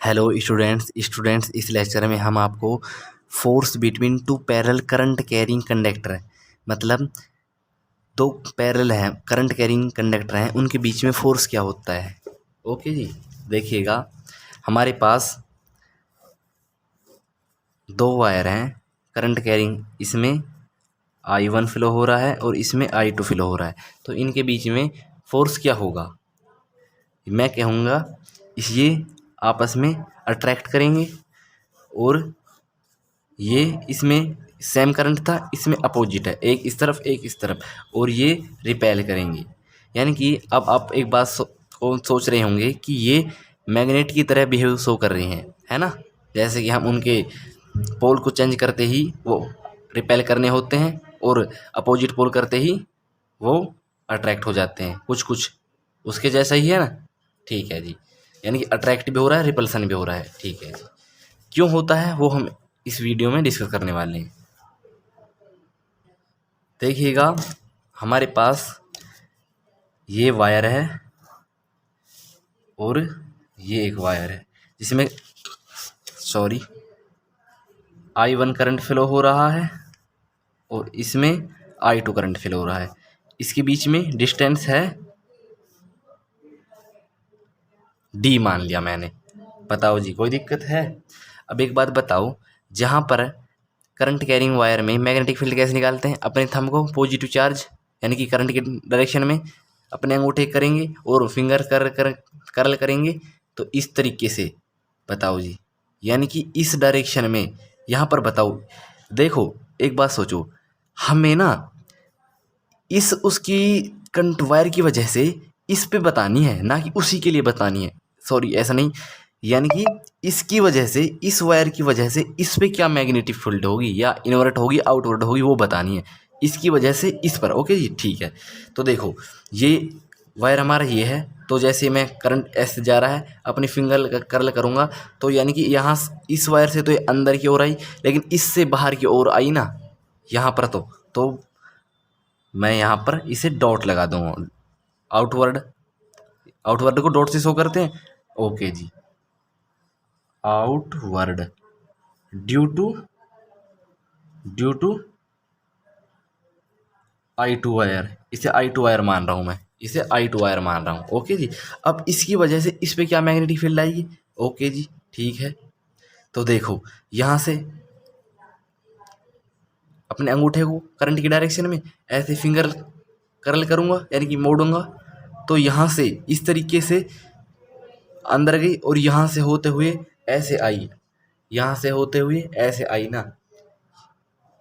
Hello students इस lecture में हम आपको force between two parallel current carrying conductor मतलब दो पैरेलल हैं करंट कैरिंग कंडक्टर हैं उनके बीच में फोर्स क्या होता है। ओके जी, देखिएगा हमारे पास दो वायर हैं करंट कैरिंग, इसमें I1 फ्लो हो रहा है और इसमें I2 फ्लो हो रहा है, तो इनके बीच में फोर्स क्या होगा। मैं कहूँगा ये आपस में अट्रैक्ट करेंगे और ये इसमें सेम करंट था, इसमें अपोजिट है, एक इस तरफ एक इस तरफ, और ये रिपेल करेंगे। यानी कि अब आप एक बात सोच रहे होंगे कि ये मैग्नेट की तरह बिहेव शो कर रहे हैं, है ना। जैसे कि हम उनके पोल को चेंज करते ही वो रिपेल करने होते हैं और अपोजिट पोल करते ही वो अट्रैक्ट हो जाते हैं, कुछ कुछ उसके जैसा ही है ना। ठीक है जी, यानी कि अट्रैक्ट भी हो रहा है, रिपल्सन भी हो रहा है। ठीक है जी, क्यों होता है वो हम इस वीडियो में डिस्कस करने वाले हैं। देखिएगा हमारे पास ये वायर है और ये एक वायर है जिसमें I1 करंट फ्लो हो रहा है और इसमें I2 करंट फ्लो हो रहा है। इसके बीच में डिस्टेंस है D मान लिया मैंने। बताओ जी, कोई दिक्कत है। अब एक बात बताओ, जहाँ पर करंट कैरिंग वायर में मैग्नेटिक फील्ड कैसे निकालते हैं, अपने थंब को पॉजिटिव चार्ज यानी कि करंट के डायरेक्शन में अपने अंगूठे करेंगे और फिंगर कर्ल करेंगे, तो इस तरीके से। बताओ जी, यानी कि इस डायरेक्शन में यहाँ पर बताओ। देखो एक बात सोचो, हमें ना इस उसकी करंट वायर की वजह से इस पे बतानी है, ना कि उसी के लिए बतानी है। सॉरी, ऐसा नहीं, यानी कि इसकी वजह से, इस वायर की वजह से इस पे क्या मैग्नेटिक फील्ड होगी या इनवर्ट होगी आउटवर्ट होगी वो बतानी है, इसकी वजह से इस पर। ओके जी, ठीक है। तो देखो ये वायर हमारा ये है, तो जैसे मैं करंट ऐसे जा रहा है, अपनी फिंगर कर्ल करूँगा तो यानी कि यहाँ इस वायर से तो ये अंदर की ओर आई, लेकिन इससे बाहर की ओर आई ना यहाँ पर। तो मैं यहाँ पर इसे डॉट लगा दूँगा। आउटवर्ड, आउटवर्ड को डॉट से शो करते हैं। ओके जी, outward due to I2 wire, इसे I2 वायर मान रहा हूँ मैं, इसे I2 वायर मान रहा हूँ। ओके जी, अब इसकी वजह से इस पे क्या मैग्नेटिक फील्ड आएगी। ओके जी, ठीक है। तो देखो यहाँ से अपने अंगूठे को करंट की डायरेक्शन में ऐसे फिंगर कर्ल करूँगा यानी कि मोड़ूंगा, तो यहाँ से इस तरीके से अंदर गई और यहाँ से होते हुए ऐसे आई, यहाँ से होते हुए ऐसे आई ना,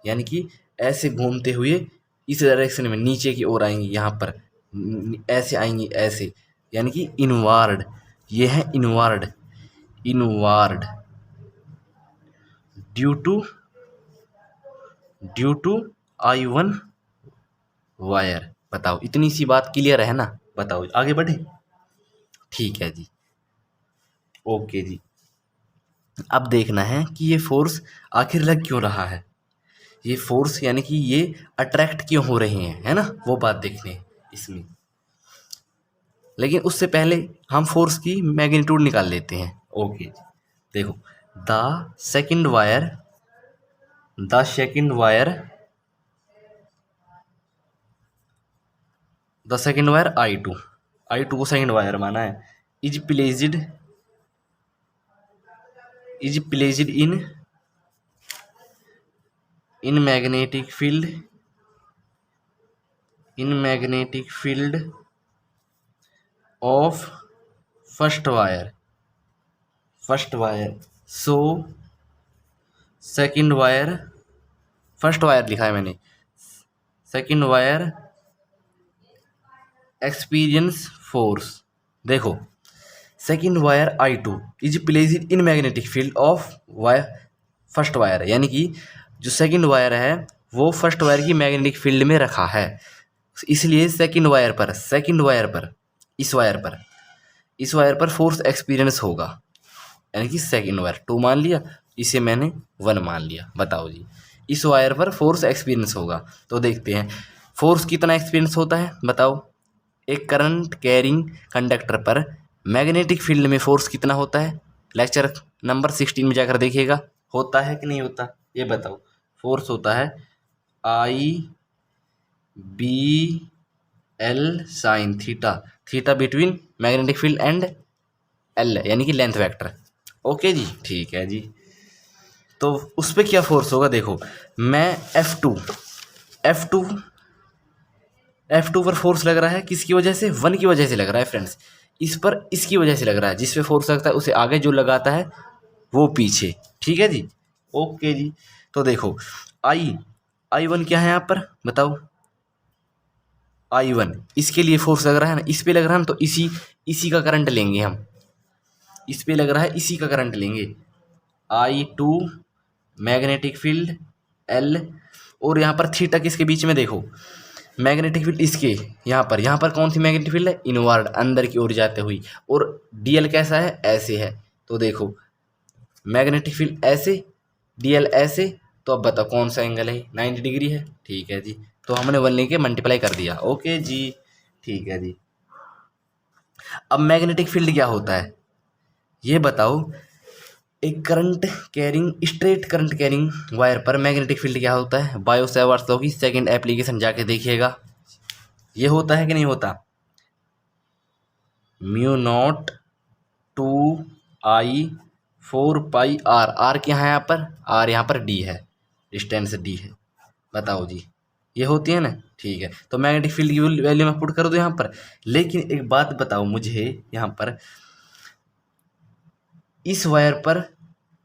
यानी कि ऐसे घूमते हुए इस डायरेक्शन में नीचे की ओर आएंगी, यहाँ पर ऐसे आएंगी ऐसे, यानी कि इनवार्ड। ये है inward, inward due to I1 wire. बताओ, इतनी सी बात क्लियर है ना। बताओ आगे बढ़े। ठीक है जी, ओके जी। अब देखना है कि ये फोर्स आखिर लग क्यों रहा है, ये फोर्स यानी कि ये अट्रैक्ट क्यों हो रहे हैं, है ना, वो बात देखने हैं इसमें। लेकिन उससे पहले हम फोर्स की मैग्नीट्यूड निकाल लेते हैं। ओके, देखो the second wire the second wire I2 को सेकंड वायर माना है, is placed in magnetic field of first wire. So second wire, first wire लिखा है मैंने, सेकंड वायर एक्सपीरियंस फोर्स। देखो second wire I2 is placed in magnetic field of wire first wire, यानी कि जो second wire है वो first wire की मैग्नेटिक फील्ड में रखा है, इसलिए सेकंड वायर पर इस वायर पर फोर्स एक्सपीरियंस होगा, यानी कि सेकंड वायर 2 मान लिया, इसे मैंने 1 मान लिया। बताओ जी, इस वायर पर फोर्स एक्सपीरियंस होगा। तो देखते हैं फोर्स कितना एक्सपीरियंस होता है। बताओ, एक करंट कैरिंग कंडक्टर पर मैग्नेटिक फील्ड में फोर्स कितना होता है, लेक्चर नंबर 16 में जाकर देखिएगा, होता है कि नहीं होता ये बताओ। फोर्स होता है I B L sine theta, theta between magnetic field and L यानी कि लेंथ वेक्टर। ओके जी, ठीक है जी। तो उस पर क्या फोर्स होगा देखो, मैं F2 पर फोर्स लग रहा है, किसकी वजह से, 1 की वजह से लग रहा है फ्रेंड्स। इस पर इसकी वजह से लग रहा है, जिस पे फोर्स लगता है उसे आगे, जो लगाता है वो पीछे। ठीक है जी, ओके जी। तो देखो I1 क्या है यहाँ पर बताओ, I1 इसके लिए फोर्स लग रहा है ना, इस पे लग रहा है ना, तो इसी का करंट लेंगे हम, इस पे लग रहा है इसी का करंट लेंगे। I2 मैग्नेटिक फील्ड L, और यहाँ पर थीटा किसके बीच में, देखो मैग्नेटिक फील्ड इसके यहाँ पर कौन सी मैग्नेटिक फील्ड है, इनवर्ड, अंदर की ओर जाते हुई, और DL कैसा है, ऐसे है। तो देखो मैग्नेटिक फील्ड ऐसे, DL ऐसे, तो अब बताओ कौन सा एंगल है, 90 डिग्री है। ठीक है जी, तो हमने 1 लेके मल्टीप्लाई कर दिया। ओके जी, ठीक है जी। अब मैग्नेटिक फील्ड क्या होता है ये बताओ। एक स्ट्रेट करंट कैरिंग वायर पर मैग्नेटिक फील्ड क्या होता है, बायो सेवर्ट्स लॉ की सेकंड एप्लीकेशन जाके देखिएगा, ये होता है कि नहीं होता, μ0 2I 4πr, R क्या है यहाँ पर, R यहाँ पर D है, डिस्टेंस D है। बताओ जी, ये होती है ना। ठीक है, तो मैग्नेटिक फील्ड की वैल्यू मैं पुट कर दूँ यहाँ पर। लेकिन एक बात बताओ मुझे, यहाँ पर इस वायर पर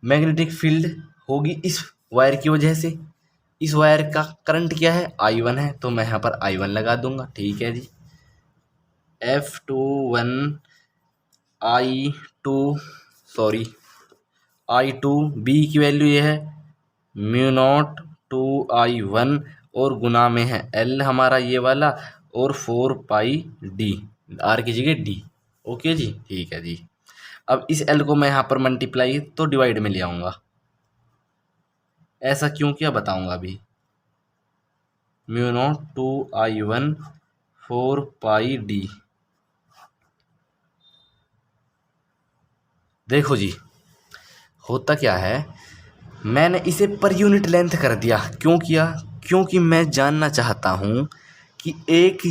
मैग्नेटिक फील्ड होगी इस वायर की वजह से, इस वायर का करंट क्या है, I1 है, तो मैं यहाँ पर I1 लगा दूंगा। ठीक है जी, F21 I2 B की वैल्यू ये है μ0 2I1, और गुना में है L हमारा ये वाला, और 4πD, R की जगह D। ओके जी, ठीक है जी। अब इस L को मैं यहाँ पर मल्टीप्लाई तो डिवाइड में ले आऊँगा, ऐसा क्यों किया बताऊँगा अभी। μ0 2I1 4πD, देखो जी होता क्या है, मैंने इसे पर यूनिट लेंथ कर दिया। क्यों किया, क्योंकि मैं जानना चाहता हूँ कि 1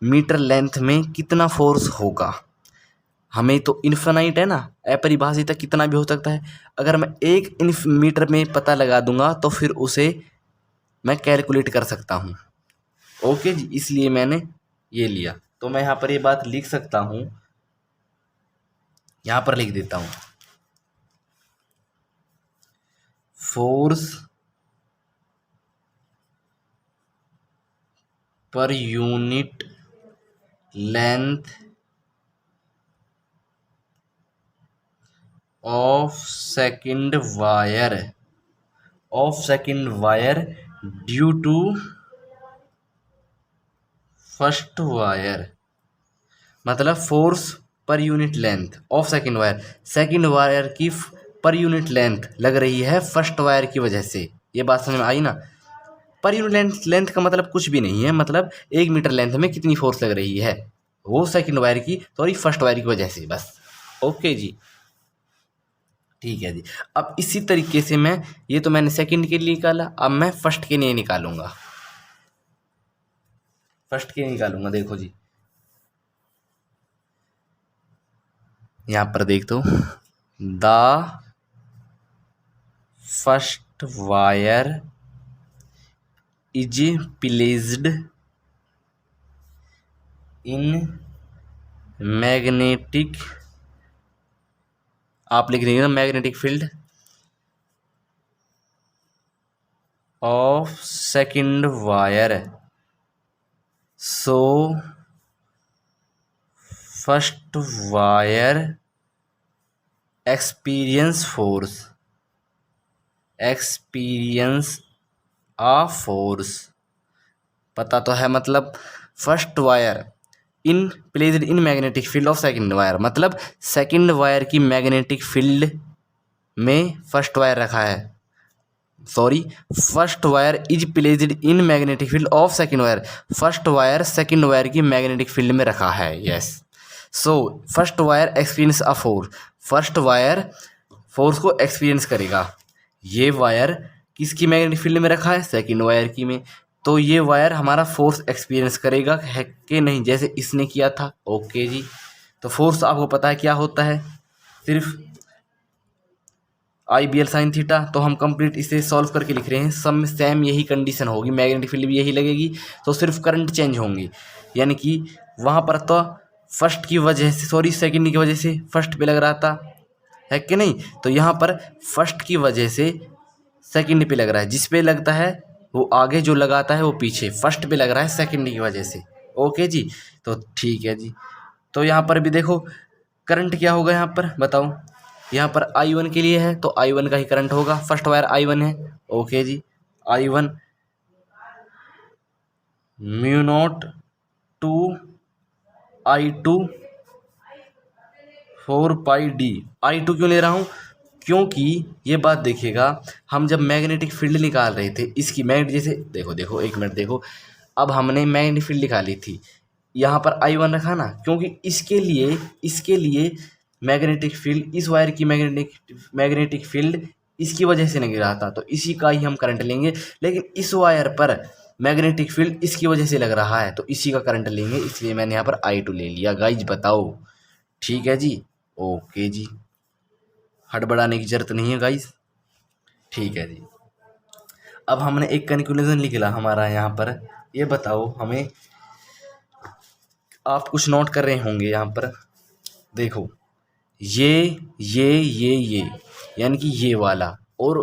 मीटर लेंथ में कितना फोर्स होगा। हमें तो इन्फिनाइट है ना, अपरिभाषित, कितना भी हो सकता है। अगर मैं 1 मीटर में पता लगा दूंगा तो फिर उसे मैं कैलकुलेट कर सकता हूँ। ओके जी, इसलिए मैंने ये लिया। तो मैं यहाँ पर ये बात लिख सकता हूँ, यहाँ पर लिख देता हूँ, force per unit length of second wire due to first wire. मतलब force per unit length of second wire की पर यूनिट लेंथ लग रही है फर्स्ट वायर की वजह से। ये बात समझ में आई ना। पर यूनिट लेंथ का मतलब कुछ भी नहीं है, मतलब 1 मीटर लेंथ में कितनी फोर्स लग रही है, वो सेकंड वायर की, सॉरी फर्स्ट वायर की वजह से, बस। ओके जी, ठीक है जी। अब इसी तरीके से मैं, ये तो मैंने सेकंड के लिए निकाला, अब मैं फर्स्ट के लिए निकालूंगा, देखो जी, यहाँ पर देख दो, the first wire is placed in magnetic, आप लिख देंगे ना, magnetic field of second wire, so first wire experience a force. पता तो है, मतलब first wire in placed in magnetic field of second wire, मतलब सेकंड वायर की मैग्नेटिक फील्ड में फर्स्ट वायर रखा है, sorry first wire is placed in magnetic field of second wire, first wire second wire की magnetic field में रखा है, yes. So first wire experience a force, first wire force को experience करेगा। ये वायर किसकी मैग्नेटिक फील्ड में रखा है, सेकंड वायर की में, तो ये वायर हमारा फोर्स एक्सपीरियंस करेगा है कि नहीं, जैसे इसने किया था। ओके जी, तो फोर्स आपको पता है क्या होता है, सिर्फ IBL साइन थीटा। तो हम कंप्लीट इसे सॉल्व करके लिख रहे हैं, सब में सेम यही कंडीशन होगी, मैग्नेटिक फील्ड भी यही लगेगी, तो सिर्फ करंट चेंज होंगी। यानी कि वहाँ पर तो फर्स्ट की वजह से, सॉरी सेकंड की वजह से फर्स्ट पे लग रहा था, है कि नहीं, तो यहाँ पर फर्स्ट की वजह से सेकंड पे लग रहा है, जिस पे लगता है वो आगे, जो लगाता है वो पीछे, फर्स्ट पे लग रहा है सेकंड की वजह से। ओके जी, तो ठीक है जी। तो यहाँ पर भी देखो करंट क्या होगा, यहाँ पर बताओ, यहाँ पर I1 के लिए है तो I1 का ही करंट होगा, फर्स्ट वायर I1 है। ओके जी, I1 mu naught two I2 4πD। I2 क्यों ले रहा हूँ, क्योंकि ये बात देखिएगा, हम जब मैग्नेटिक फील्ड निकाल रहे थे इसकी मैग्नेट, जैसे देखो देखो एक मिनट देखो, अब हमने मैग्नेटिक फील्ड निकाली थी, यहाँ पर I1 रखा ना, क्योंकि इसके लिए मैग्नेटिक फील्ड, इस वायर की मैग्नेटिक फील्ड इसकी वजह से नहीं रहा था, तो इसी का ही हम करंट लेंगे। लेकिन इस वायर पर मैग्नेटिक फील्ड इसकी वजह से लग रहा है, तो इसी का करंट लेंगे, इसलिए मैंने यहाँ पर I2 ले लिया। गाइज बताओ, ठीक है जी, ओके जी, हड़बड़ाने की जरूरत नहीं है गाइज, ठीक है जी। अब हमने एक कंक्लूजन निकला हमारा यहाँ पर, ये बताओ हमें, आप कुछ नोट कर रहे होंगे यहाँ पर, देखो ये यानी कि ये वाला, और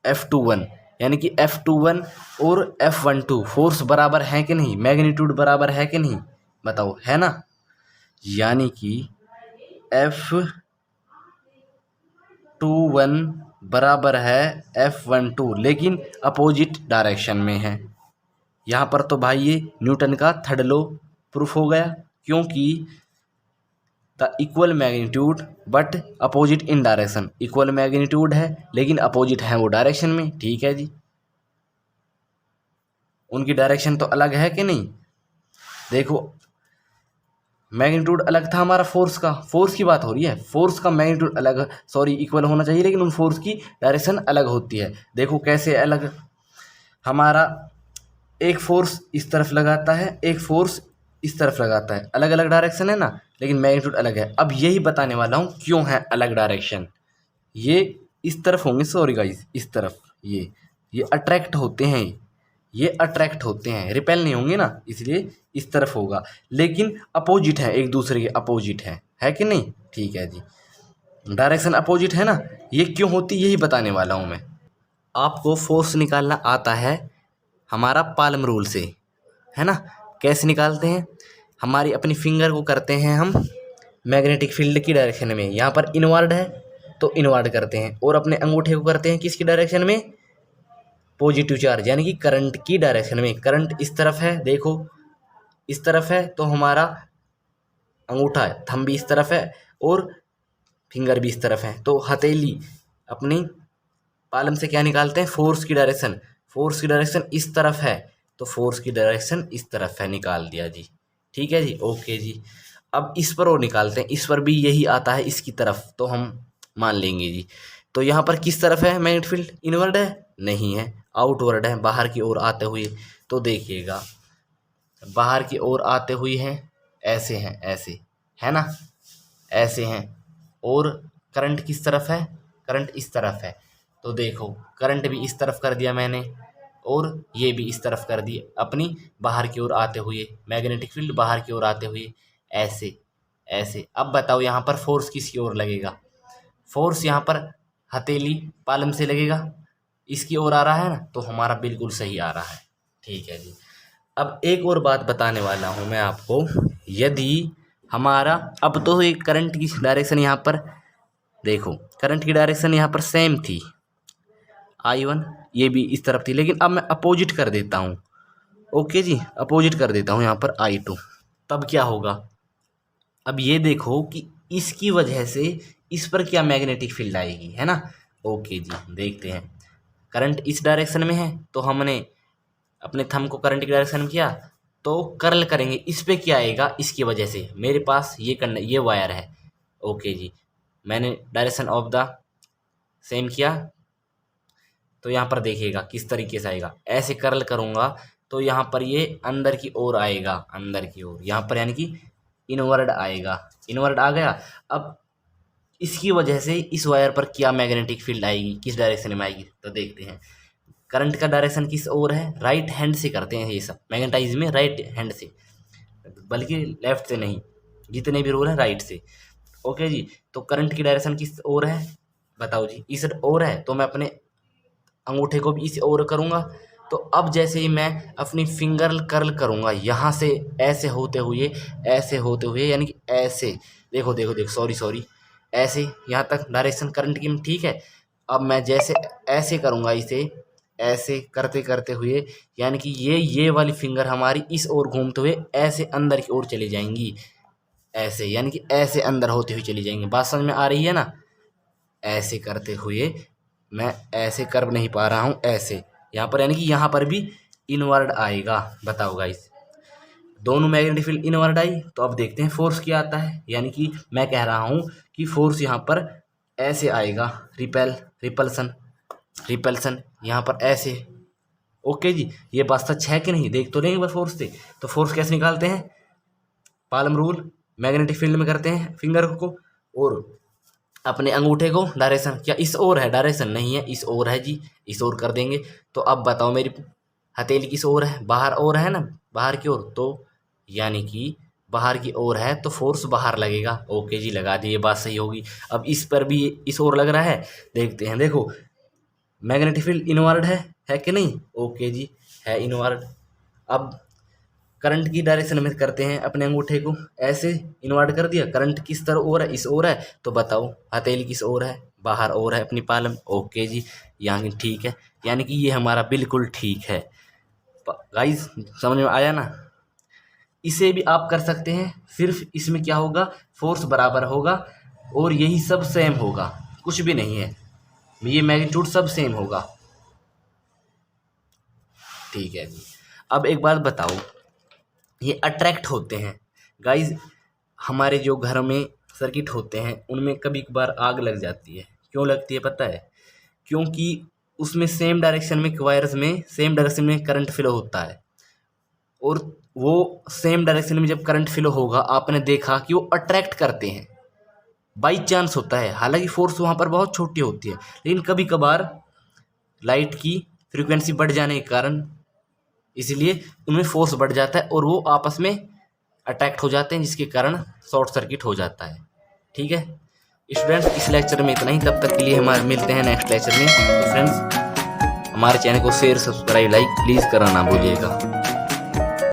F21 यानी कि F21 और F12 फोर्स बराबर है कि नहीं, मैग्नीट्यूड बराबर है कि नहीं, बताओ, है ना। यानी कि F21 बराबर है F12, लेकिन अपोजिट डायरेक्शन में है। यहाँ पर तो भाई ये न्यूटन का थर्ड लॉ प्रूफ हो गया, क्योंकि the equal magnitude but opposite in direction, equal magnitude है लेकिन अपोजिट है वो डायरेक्शन में, ठीक है जी, उनकी डायरेक्शन तो अलग है कि नहीं। देखो मैग्नीट्यूड अलग था हमारा फोर्स का, फोर्स की बात हो रही है, फोर्स का मैग्नीट्यूड अलग, सॉरी इक्वल होना चाहिए, लेकिन उन फोर्स की डायरेक्शन अलग होती है। देखो कैसे अलग, हमारा एक फोर्स इस तरफ लगाता है, एक फोर्स इस तरफ लगाता है, अलग अलग डायरेक्शन है ना, लेकिन मैग्नीट्यूड अलग है। अब यही बताने वाला हूँ क्यों है अलग डायरेक्शन। ये इस तरफ होंगे, सॉरी गाइस, इस तरफ ये अट्रैक्ट होते हैं, ये अट्रैक्ट होते हैं, रिपेल नहीं होंगे ना, इसलिए इस तरफ होगा, लेकिन अपोजिट है, एक दूसरे के अपोजिट है कि नहीं, ठीक है जी, डायरेक्शन अपोजिट है ना। ये क्यों होती, यही बताने वाला हूँ मैं। आपको फोर्स निकालना आता है हमारा पाल्म रूल से, है ना। कैसे निकालते हैं, हमारी अपनी फिंगर को करते हैं हम मैग्नेटिक फील्ड की डायरेक्शन में, यहाँ पर इनवर्ड है तो इनवर्ड करते हैं, और अपने अंगूठे को करते हैं किसकी डायरेक्शन में, पॉजिटिव चार्ज यानी कि करंट की डायरेक्शन में। करंट इस तरफ है, देखो इस तरफ है, तो हमारा अंगूठा थंब भी इस तरफ है और फिंगर भी इस तरफ है, तो हथेली अपनी पालम से क्या निकालते हैं, फोर्स की डायरेक्शन, फोर्स की डायरेक्शन इस तरफ है तो फोर्स की डायरेक्शन इस तरफ है, निकाल दिया जी, ठीक है जी, ओके जी। अब इस पर और निकालते हैं, इस पर भी यही आता है इसकी तरफ, तो हम मान लेंगे जी। तो यहाँ पर किस तरफ है मैग्नेटिक फील्ड, इनवर्ड है, नहीं है, आउटवर्ड है, बाहर की ओर आते हुए। तो देखिएगा बाहर की ओर आते हुए हैं, ऐसे हैं, ऐसे है ना, ऐसे हैं, और करंट किस तरफ है, करंट इस तरफ है, तो देखो करंट भी इस तरफ कर दिया मैंने, और ये भी इस तरफ कर दी, अपनी बाहर की ओर आते हुए, मैग्नेटिक फील्ड बाहर की ओर आते हुए, ऐसे ऐसे। अब बताओ यहाँ पर फोर्स किसकी ओर लगेगा, फोर्स यहाँ पर हथेली पालम से लगेगा, इसकी ओर आ रहा है ना, तो हमारा बिल्कुल सही आ रहा है, ठीक है जी। अब एक और बात बताने वाला हूँ मैं आपको, यदि हमारा, अब तो एक करंट की डायरेक्शन यहाँ पर देखो, करंट की डायरेक्शन यहाँ पर सेम थी, I1 ये भी इस तरफ थी, लेकिन अब मैं अपोजिट कर देता हूँ, ओके जी, अपोजिट कर देता हूँ यहाँ पर I2, तब क्या होगा। अब ये देखो कि इसकी वजह से इस पर क्या मैग्नेटिक फील्ड आएगी, है ना। ओके जी, देखते हैं, करंट इस डायरेक्शन में है तो हमने अपने थंब को करंट की डायरेक्शन में किया, तो कर्ल करेंगे, इस पे क्या आएगा, इसकी वजह से मेरे पास ये वायर है, ओके जी, मैंने डायरेक्शन ऑफ द सेम किया तो यहाँ पर देखिएगा किस तरीके से आएगा। ऐसे कर्ल करूँगा तो यहाँ पर ये अंदर की ओर आएगा, अंदर की ओर, यहाँ पर यानी कि इनवर्ड आएगा। इनवर्ड आ गया। अब इसकी वजह से इस वायर पर क्या मैग्नेटिक फील्ड आएगी, किस डायरेक्शन में आएगी, तो देखते हैं। करंट का डायरेक्शन किस ओर है, राइट हैंड से करते हैं ये सब मैग्नेटाइज में, राइट हैंड से, बल्कि लेफ्ट से नहीं, जितने भी रूल है राइट से। ओके जी, तो करंट की डायरेक्शन किस ओर है, बताओ जी, इस ओर है, तो मैं अपने अंगूठे को भी इस ओर करूँगा। तो अब जैसे ही मैं अपनी फिंगर कर्ल करूँगा यहाँ से ऐसे होते हुए, ऐसे होते हुए, यानी कि ऐसे, देखो देखो देखो, सॉरी, ऐसे यहाँ तक डायरेक्शन करंट की ठीक है। अब मैं जैसे ऐसे करूँगा इसे, ऐसे करते करते हुए, यानी कि ये वाली फिंगर हमारी इस ओर घूमते हुए ऐसे अंदर की ओर चली जाएंगी, ऐसे, यानी कि ऐसे अंदर होते हुए चली जाएंगी। बात समझ में आ रही है ना। ऐसे करते हुए मैं ऐसे कर नहीं पा रहा हूँ, ऐसे यहाँ पर, यानी कि यहाँ पर भी इनवर्ड आएगा। बताओ गाइस, दोनों मैग्नेटिक फील्ड इनवर्ड आई। तो अब देखते हैं फोर्स क्या आता है। यानी कि मैं कह रहा हूँ कि फोर्स यहाँ पर ऐसे आएगा, रिपल्सन यहाँ पर ऐसे। ओके जी, ये बात सच है कि नहीं, देख तो लेंगे फोर्स से। तो फोर्स कैसे निकालते हैं, पालम रूल, मैग्नेटिक फील्ड में करते हैं फिंगर को और अपने अंगूठे को डायरेक्शन, क्या इस ओर है, डायरेक्शन नहीं है, इस ओर है जी, इस ओर कर देंगे। तो अब बताओ मेरी हथेली किस ओर है, बाहर ओर है ना, बाहर की ओर, तो यानी कि बाहर की ओर है तो फोर्स बाहर लगेगा। ओके जी, लगा दी, ये बात सही होगी। अब इस पर भी इस ओर लग रहा है, देखते हैं। देखो मैग्नेटिक फील्ड इनवर्ड है कि नहीं, ओके जी है इनवर्ड। अब करंट की डायरेक्शन में करते हैं, अपने अंगूठे को ऐसे इनवर्ट कर दिया, करंट किस तरह ओर है, इस ओर है, तो बताओ हथेली किस ओर है, बाहर ओर है अपनी पालम। ओके जी, यहाँ ठीक है, यानी कि ये हमारा बिल्कुल ठीक है। गाइस समझ में आया ना। इसे भी आप कर सकते हैं, सिर्फ इसमें क्या होगा, फोर्स बराबर होगा और यही सब सेम होगा, कुछ भी नहीं है, ये मैग्नीट्यूड सब सेम होगा। ठीक है जी। अब एक बात बताओ, ये अट्रैक्ट होते हैं गाइस, हमारे जो घर में सर्किट होते हैं उनमें कभी कभार आग लग जाती है। क्यों लगती है पता है, क्योंकि उसमें सेम डायरेक्शन में, वायर्स में सेम डायरेक्शन में करंट फ्लो होता है, और वो सेम डायरेक्शन में जब करंट फ्लो होगा, आपने देखा कि वो अट्रैक्ट करते हैं, बाई चांस होता है। हालांकि फोर्स वहाँ पर बहुत छोटी होती है, लेकिन कभी कभार लाइट की फ्रीक्वेंसी बढ़ जाने के कारण इसलिए उनमें फोर्स बढ़ जाता है और वो आपस में अटैक्ट हो जाते हैं, जिसके कारण शॉर्ट सर्किट हो जाता है। ठीक है स्टूडेंट्स, इस लेक्चर में इतना ही। तब तक के लिए हमारे मिलते हैं नेक्स्ट लेक्चर में। तो फ्रेंड्स, हमारे चैनल को शेयर, सब्सक्राइब, लाइक प्लीज़ करना ना भूलिएगा।